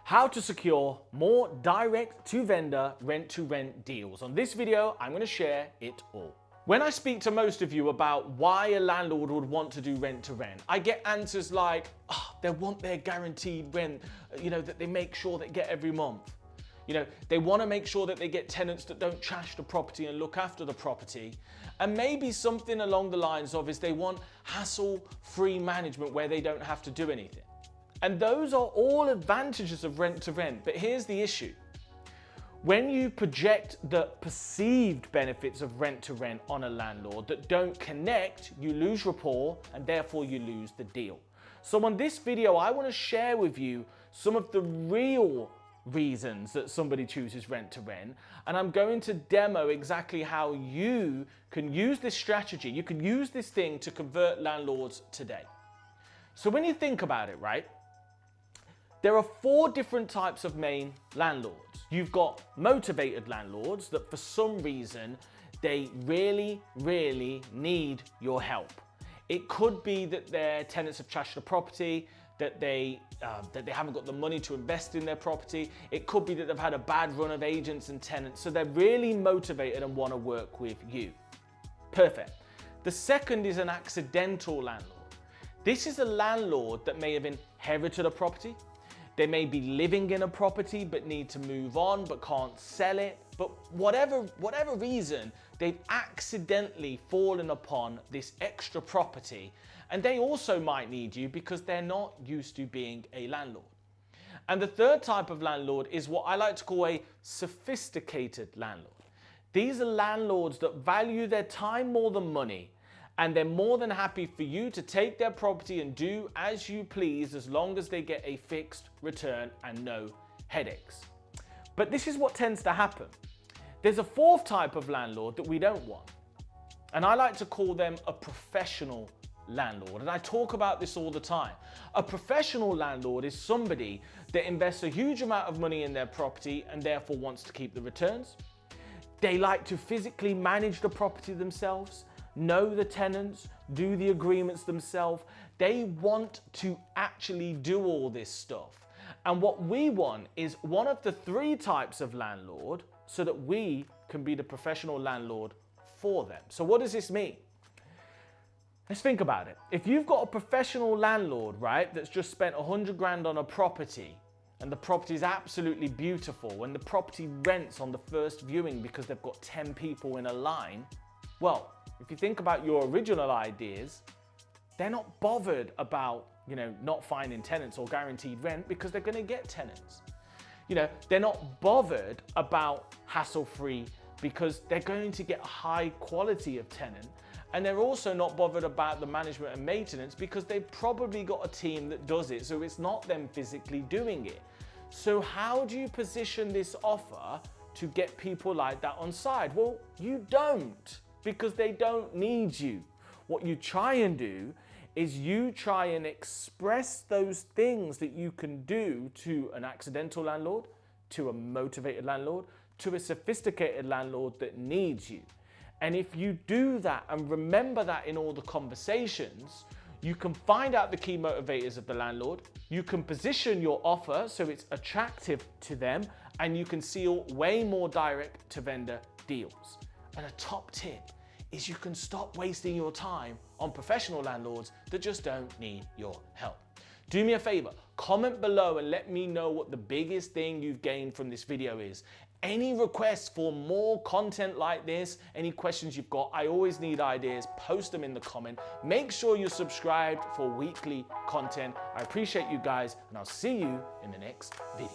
How to secure more direct-to-vendor rent-to-rent deals. On this video, I'm going to share it all. When I speak to most of you about why a landlord would want to do rent-to-rent, I get answers like, they want their guaranteed rent, that they make sure they get every month. They want to make sure that they get tenants that don't trash the property and look after the property. And maybe something along the lines of is they want hassle-free management where they don't have to do anything. And those are all advantages of rent-to-rent, but here's the issue. When you project the perceived benefits of rent-to-rent on a landlord that don't connect, you lose rapport and therefore you lose the deal. So on this video, I want to share with you some of the real reasons that somebody chooses rent-to-rent, and I'm going to demo exactly how you can use this strategy, you can use this thing to convert landlords today. So when you think about it, right? There are 4 different types of main landlords. You've got motivated landlords that for some reason, they really, really need your help. It could be that their tenants have trashed the property, that they haven't got the money to invest in their property. It could be that they've had a bad run of agents and tenants, so they're really motivated and want to work with you. Perfect. The second is an accidental landlord. This is a landlord that may have inherited a property. They may be living in a property but need to move on but can't sell it. But whatever reason, they've accidentally fallen upon this extra property, and they also might need you because they're not used to being a landlord. And the third type of landlord is what I like to call a sophisticated landlord. These are landlords that value their time more than money, and they're more than happy for you to take their property and do as you please as long as they get a fixed return and no headaches. But this is what tends to happen. There's a fourth type of landlord that we don't want, and I like to call them a professional landlord, and I talk about this all the time. A professional landlord is somebody that invests a huge amount of money in their property and therefore wants to keep the returns. They like to physically manage the property themselves, know the tenants, do the agreements themselves. They want to actually do all this stuff. And what we want is one of the 3 types of landlord so that we can be the professional landlord for them. So what does this mean? Let's think about it. If you've got a professional landlord, right, that's just spent 100 grand on a property, and the property is absolutely beautiful, and the property rents on the first viewing because they've got 10 people in a line, well, if you think about your original ideas, they're not bothered about, not finding tenants or guaranteed rent because they're going to get tenants. They're not bothered about hassle-free because they're going to get a high quality of tenant. And they're also not bothered about the management and maintenance because they've probably got a team that does it, so it's not them physically doing it. So how do you position this offer to get people like that on side? Well, you don't, because they don't need you. What you try and do is you try and express those things that you can do to an accidental landlord, to a motivated landlord, to a sophisticated landlord that needs you. And if you do that and remember that in all the conversations, you can find out the key motivators of the landlord, you can position your offer so it's attractive to them, and you can seal way more direct to vendor deals. And a top tip is you can stop wasting your time on professional landlords that just don't need your help. Do me a favor, comment below and let me know what the biggest thing you've gained from this video is. Any requests for more content like this, any questions you've got, I always need ideas, post them in the comment. Make sure you're subscribed for weekly content. I appreciate you guys, and I'll see you in the next video.